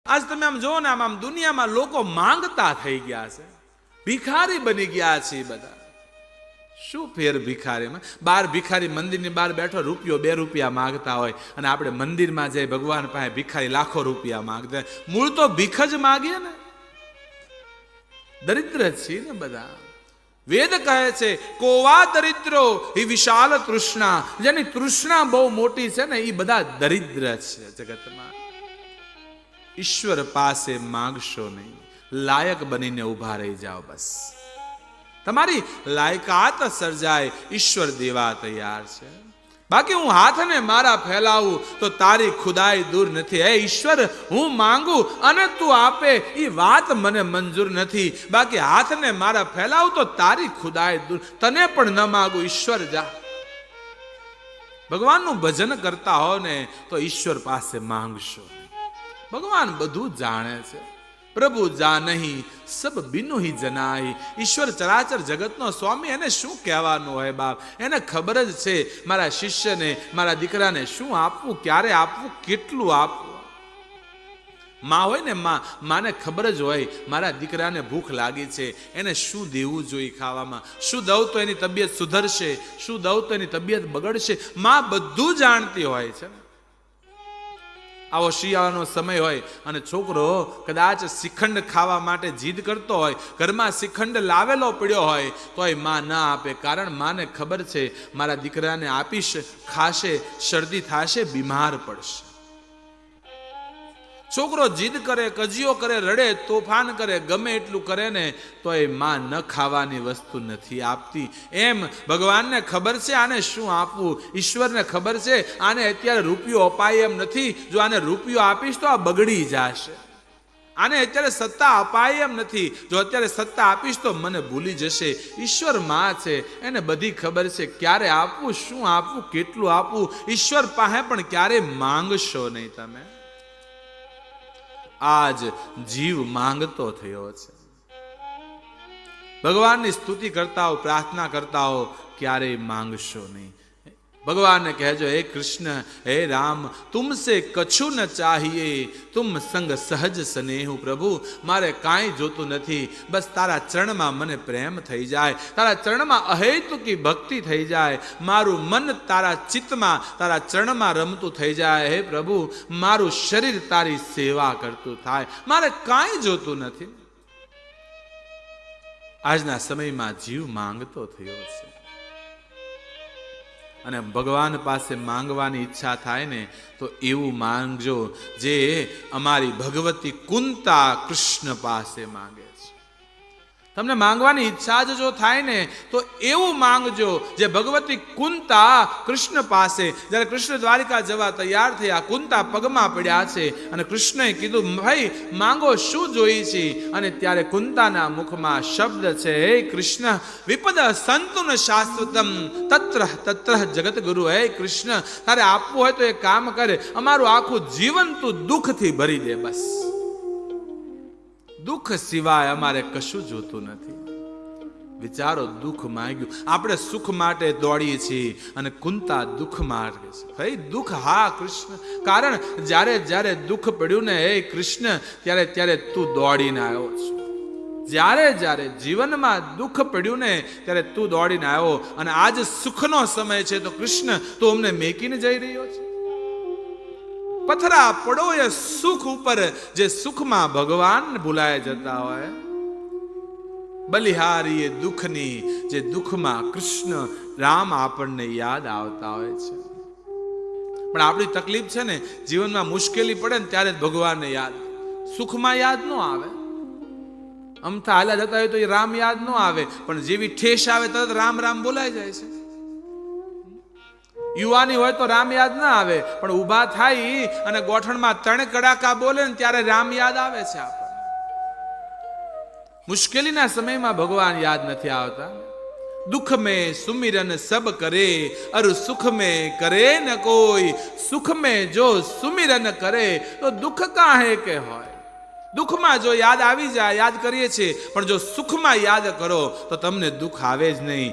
આજ તમે આમ જુઓ ને, આમ દુનિયામાં લોકો માંગતા થઈ ગયા છે, ભિખારી બની ગયા છે બધા. શું ફેર ભિખારીમાં? બાર ભિખારી મંદિરની બહાર બેઠો રૂપિયો 2 રૂપિયા માંગતા હોય, અને આપણે મંદિરમાં જઈ ભગવાન પાસે ભિખારી લાખો રૂપિયા માંગતા. મૂળ તો ભીખ જ માગીએ ને, દરિદ્ર છીએ ને બધા. વેદ કહે છે કોવા દરિદ્રો એ વિશાલ તૃષ્ણા, જેની તૃષ્ણા બહુ મોટી છે ને એ બધા દરિદ્ર છે જગતમાં. ઈશ્વર પાસે માંગશો નહીં, લાયક બનીને ઉભા રહી જાઓ. બસ તમારી લાયકાત સર્જાય, ઈશ્વર દેવા તૈયાર છે. બાકી હું હાથને મારા ફેલાવું તો તારી ખુદાઈ દૂર નથી. હે ઈશ્વર, હું માંગુ અને તું આપે એ વાત મને મંજૂર નથી. બાકી હાથને મારા ફેલાવું તો તારી ખુદાઈ દૂર. તને પણ ન માંગુ, ઈશ્વર જા. ભગવાનનું ભજન કરતા હો ને તો ઈશ્વર પાસે માંગશો. ભગવાન બધું જાણે છે. પ્રભુ જાનહી સબ બિનુ હી જનાઈ. ઈશ્વર ચરાચર જગતનો સ્વામી, એને શું કહેવાનું હોય બાપ? એને ખબર જ છે મારા શિષ્યને, મારા દીકરાને શું આપવું, ક્યારે આપવું, કેટલું આપવું. માં હોય ને, માને ખબર જ હોય મારા દીકરાને ભૂખ લાગી છે, એને શું દેવું જોઈએ ખાવામાં, શું દઉં તો એની તબિયત સુધરશે, શું દઉં તો એની તબિયત બગડશે. માં બધું જાણતી હોય છે. આવો શિયાળાનો સમય હોય અને છોકરો કદાચ શ્રીખંડ ખાવા માટે જીદ કરતો હોય, ઘરમાં શ્રીખંડ લાવેલો પડ્યો હોય તોય માં ના આપે. કારણ માને ખબર છે મારા દીકરાને આપીશ, ખાશે, શરદી થશે, બીમાર પડશે. છોકરો જીદ કરે, કજિયો કરે, રડે, તોફાન કરે, ગમે એટલું કરે ને તો એ માં ન ખાવાની વસ્તુ નથી આપતી. એમ ભગવાનને ખબર છે આને શું આપવું, ઈશ્વરને ખબર છે આને અત્યારે રૂપિયો અપાય એમ નથી. જો આને રૂપિયો આપીશ તો આ બગડી જશે. આને અત્યારે સત્તા અપાય એમ નથી. જો અત્યારે સત્તા આપીશ તો મને ભૂલી જશે. ઈશ્વર માં છે, એને બધી ખબર છે ક્યારે આપવું, શું આપવું, કેટલું આપવું. ઈશ્વર પાસે પણ ક્યારે માંગશો નહીં તમે. આજ જીવ માંગતો થયો છે. ભગવાનની સ્તુતિ કરતા હો, પ્રાર્થના કરતા હો, ક્યારેય માંગશો નહીં. ભગવાનને કહેજો, હે કૃષ્ણ, હે રામ, તુમસે કછું ન ચાહીએ, તુમ સંગ સહજ સ્નેહુ. પ્રભુ મારે કાંઈ જોતું નથી, બસ તારા ચરણમાં મને પ્રેમ થઈ જાય, તારા ચરણમાં અહેતુકી ભક્તિ થઈ જાય, મારું મન તારા ચિત્તમાં, તારા ચરણમાં રમતું થઈ જાય. હે પ્રભુ, મારું શરીર તારી સેવા કરતું થાય, મારે કાંઈ જોતું નથી. આજના સમયમાં જીવ માંગતો થયો છે. અને ભગવાન પાસે માંગવાની ઈચ્છા થાય ને તો એવું માંગજો જે અમારી ભગવતી કુંતા કૃષ્ણ પાસે માંગે છે. તમને માંગવાની ઈચ્છા જ જો થાય ને તો એવું માંગજો જે ભગવતી કુંતા કૃષ્ણ પાસે. જ્યારે કૃષ્ણ દ્વારિકા જવા તૈયાર થયા, કુંતા પગમાં પડ્યા છે અને કૃષ્ણએ કીધું, ભાઈ માંગો, શું જોઈએ છે? અને ત્યારે કુંતાના મુખમાં શબ્દ છે, હે કૃષ્ણ, વિપદ સંતુન શાશ્વતમ તત્ર તત્ર જગત ગુરુ. હે કૃષ્ણ, તારે આપવું હોય તો એ કામ કરે, અમારું આખું જીવન તું દુઃખથી ભરી દે. બસ દુઃખ સિવાય અમારે કશું જોતું નથી. વિચારો, દુઃખ માંગ્યું. આપણે સુખ માટે દોડીએ છીએ અને કુંતા દુઃખ માર્ગે છે. ભાઈ દુઃખ, હા કૃષ્ણ, કારણ જ્યારે જ્યારે દુઃખ પડ્યું ને હે કૃષ્ણ, ત્યારે ત્યારે તું દોડીને આવ્યો છો. જ્યારે જ્યારે જીવનમાં દુઃખ પડ્યું ને ત્યારે તું દોડીને આવ્યો. અને આજ સુખનો સમય છે તો કૃષ્ણ તું અમને મેકીને જઈ રહ્યો છે. પથરા પડો એ સુખ ઉપર, જે સુખમાં ભગવાન ભૂલાય જતા હોય. બલિહારી એ દુઃખની, જે દુઃખમાં કૃષ્ણ રામ આપણને યાદ આવતા હોય છે. પણ આપણી તકલીફ છે ને, જીવનમાં મુશ્કેલી પડે ને ત્યારે જ ભગવાનને યાદ. સુખમાં યાદ ન આવે. અમથા હાલ્યા જતા હોય તો એ રામ યાદ ન આવે, પણ જેવી ઠેસ આવે તરત રામ રામ બોલાઈ જાય છે. યુવાની હોય તો રામ યાદ ના આવે, પણ ઊભા થાય અને ગોઠણમાં 3 કડાકા બોલે ને ત્યારે રામ યાદ આવે છે આપણને. મુશ્કેલીના સમયમાં ભગવાન યાદ નથી આવતા. દુઃખ મેં સુમિરન સબ કરે, અર સુખ મેં કરે ન કોઈ. સુખ મેં જો સુમિરન કરે તો દુઃખ કાહે કે હોય. દુઃખમાં જો યાદ આવી જાય, યાદ કરીએ છીએ, પણ જો સુખમાં યાદ કરો તો તમને દુઃખ આવે જ નહીં.